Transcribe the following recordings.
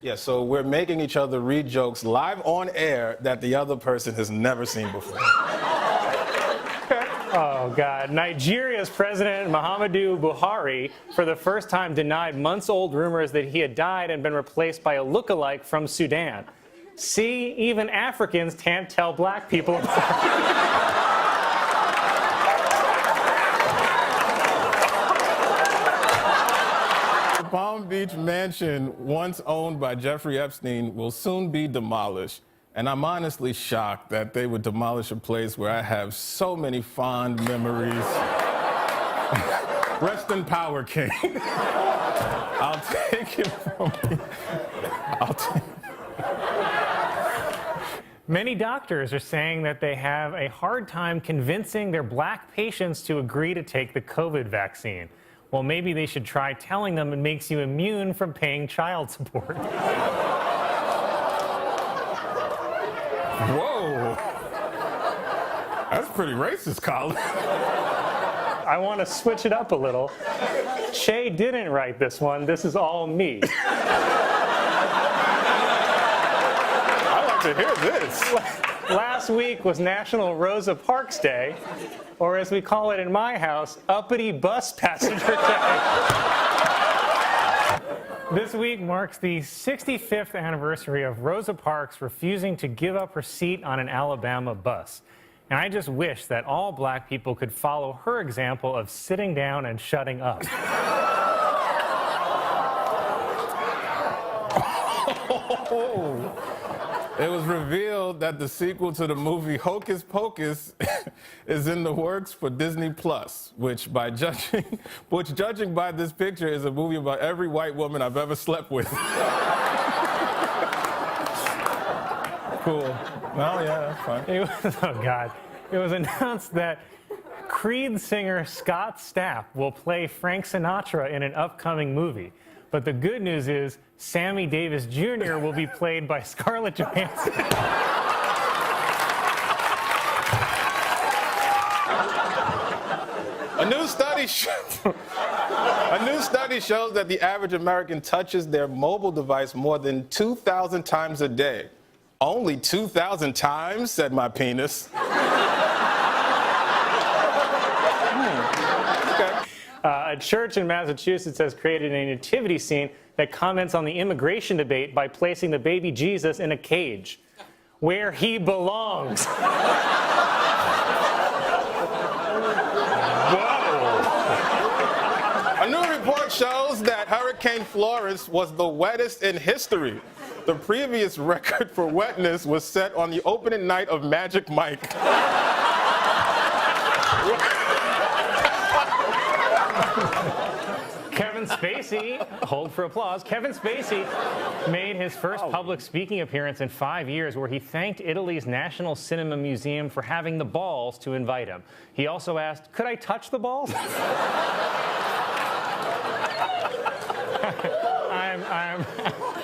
Yeah, so we're making each other read jokes live on air that the other person has never seen before. Oh, God. Nigeria's President Muhammadu Buhari, for the first time, denied months-old rumors that he had died and been replaced by a look-alike from Sudan. See, even Africans can't tell black people apart. The Palm Beach mansion, once owned by Jeffrey Epstein, will soon be demolished. And I'm honestly shocked that they would demolish a place where I have so many fond memories. Rest in power, King. I'll take it from you. I'll take it. Many doctors are saying that they have a hard time convincing their black patients to agree to take the COVID vaccine. Well, maybe they should try telling them it makes you immune from paying child support. Whoa. That's pretty racist, Colin. I want to switch it up a little. Che didn't write this one. This is all me. I'd like to hear this. Last week was National Rosa Parks Day, or as we call it in my house, Uppity Bus Passenger Day. This week marks the 65th anniversary of Rosa Parks refusing to give up her seat on an Alabama bus. And I just wish that all black people could follow her example of sitting down and shutting up. It was revealed that the sequel to the movie Hocus Pocus is in the works for Disney Plus, which judging by this picture is a movie about every white woman I've ever slept with. Cool. Well, yeah, that's fine. Oh, God. It was announced that Creed singer Scott Stapp will play Frank Sinatra in an upcoming movie. But the good news is Sammy Davis Jr. will be played by Scarlett Johansson. A new study shows that the average American touches their mobile device more than 2,000 times a day. Only 2,000 times, said my penis. A church in Massachusetts has created a nativity scene that comments on the immigration debate by placing the baby Jesus in a cage, where he belongs. Whoa. A new report shows that Hurricane Florence was the wettest in history. The previous record for wetness was set on the opening night of Magic Mike. Kevin Spacey, hold for applause, Kevin Spacey made his first public speaking appearance in 5 years where he thanked Italy's National Cinema Museum for having the balls to invite him. He also asked, "Could I touch the balls?"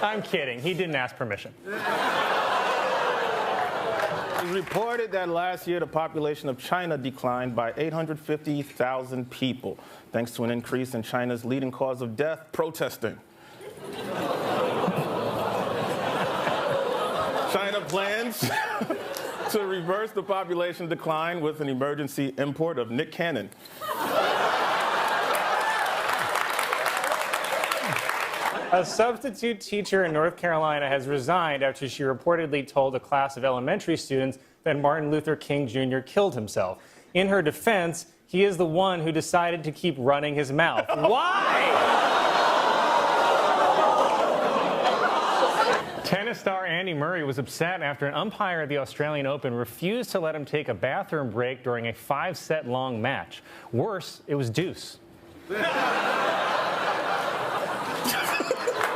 I'm kidding. He didn't ask permission. It was reported that last year the population of China declined by 850,000 people, thanks to an increase in China's leading cause of death, protesting. China plans to reverse the population decline with an emergency import of Nick Cannon. A substitute teacher in North Carolina has resigned after she reportedly told a class of elementary students that Martin Luther King Jr. killed himself. In her defense, he is the one who decided to keep running his mouth. Why? Tennis star Andy Murray was upset after an umpire at the Australian Open refused to let him take a bathroom break during a 5-set-long match. Worse, it was deuce.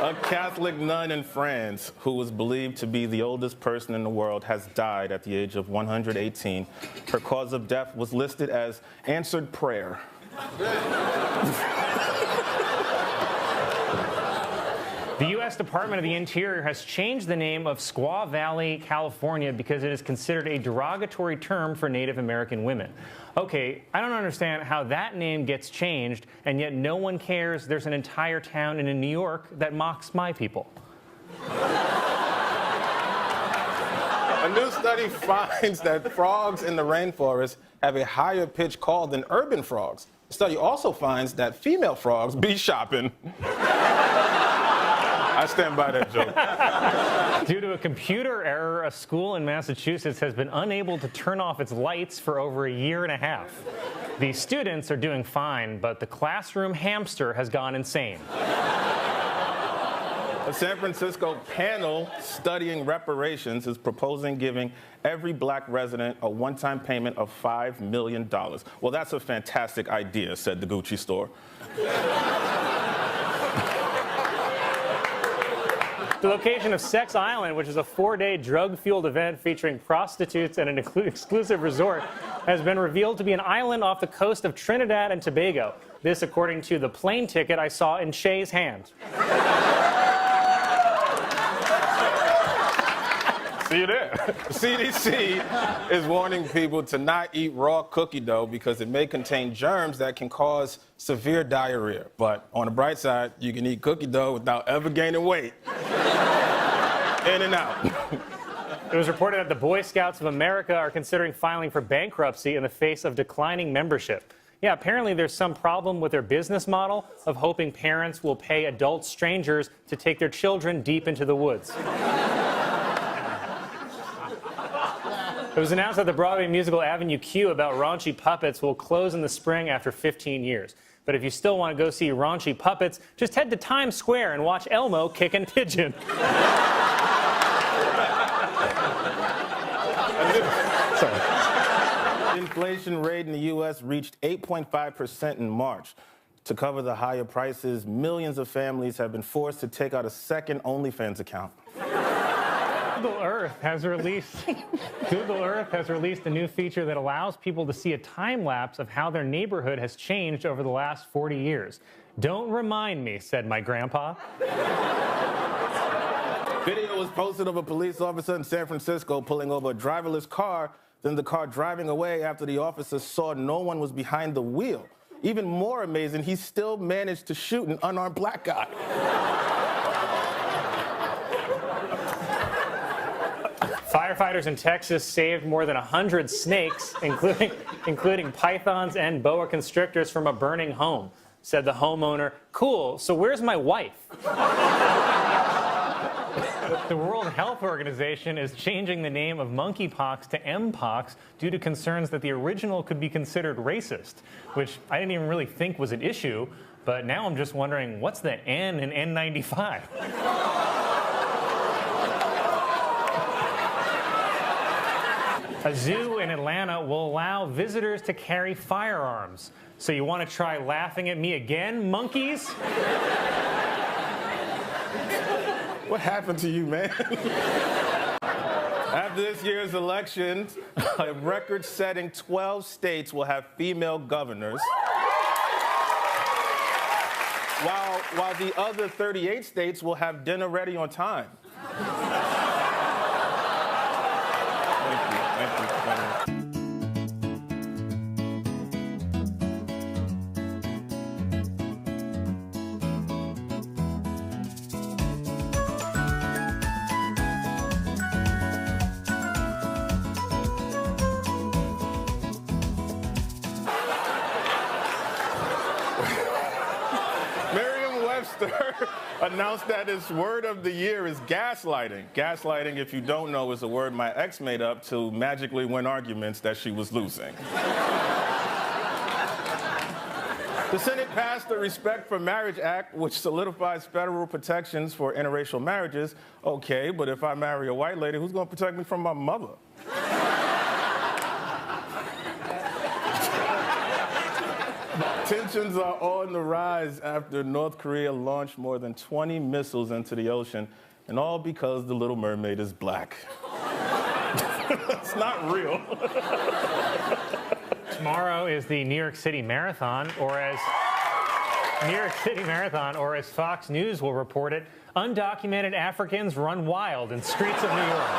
A Catholic nun in France, who was believed to be the oldest person in the world, has died at the age of 118. Her cause of death was listed as answered prayer. The U.S. Department of the Interior has changed the name of Squaw Valley, California, because it is considered a derogatory term for Native American women. Okay, I don't understand how that name gets changed, and yet no one cares there's an entire town in New York that mocks my people. A new study finds that frogs in the rainforest have a higher pitch call than urban frogs. The study also finds that female frogs be shopping. I stand by that joke. Due to a computer error, a school in Massachusetts has been unable to turn off its lights for over a year and a half. The students are doing fine, but the classroom hamster has gone insane. A San Francisco panel studying reparations is proposing giving every black resident a one-time payment of $5 million. Well, that's a fantastic idea, said the Gucci store. The location of Sex Island, which is a 4-day drug-fueled event featuring prostitutes and an exclusive resort, has been revealed to be an island off the coast of Trinidad and Tobago. This, according to the plane ticket I saw in Shay's hand. See you there. The CDC is warning people to not eat raw cookie dough because it may contain germs that can cause severe diarrhea. But on the bright side, you can eat cookie dough without ever gaining weight. In and out. It was reported that the Boy Scouts of America are considering filing for bankruptcy in the face of declining membership. Yeah, apparently there's some problem with their business model of hoping parents will pay adult strangers to take their children deep into the woods. It was announced that the Broadway musical Avenue Q about raunchy puppets will close in the spring after 15 years. But if you still want to go see raunchy puppets, just head to Times Square and watch Elmo kicking pigeon. Sorry. The inflation rate in the U.S. reached 8.5% in March. To cover the higher prices, millions of families have been forced to take out a second OnlyFans account. Google Earth has released a new feature that allows people to see a time lapse of how their neighborhood has changed over the last 40 years. Don't remind me, said my grandpa. Video was posted of a police officer in San Francisco pulling over a driverless car, then the car driving away after the officer saw no one was behind the wheel. Even more amazing, he still managed to shoot an unarmed black guy. Firefighters in Texas saved more than 100 snakes, including pythons and boa constrictors from a burning home. Said the homeowner, "Cool, so where's my wife?" The World Health Organization is changing the name of monkeypox to Mpox due to concerns that the original could be considered racist, which I didn't even really think was an issue, but now I'm just wondering, what's the N in N95? A zoo in Atlanta will allow visitors to carry firearms. So you want to try laughing at me again, monkeys? What happened to you, man? After this year's elections, a record-setting 12 states will have female governors, while the other 38 states will have dinner ready on time. Thank you. Merriam-Webster announced that its word of the year is gaslighting. Gaslighting, if you don't know, is a word my ex made up to magically win arguments that she was losing. The Senate passed the Respect for Marriage Act, which solidifies federal protections for interracial marriages. Okay, but if I marry a white lady, who's going to protect me from my mother? Tensions are on the rise after North Korea launched more than 20 missiles into the ocean, and all because the Little Mermaid is black. It's not real. Tomorrow is the New York City Marathon, or as Fox News will report it, undocumented Africans run wild in streets of New York.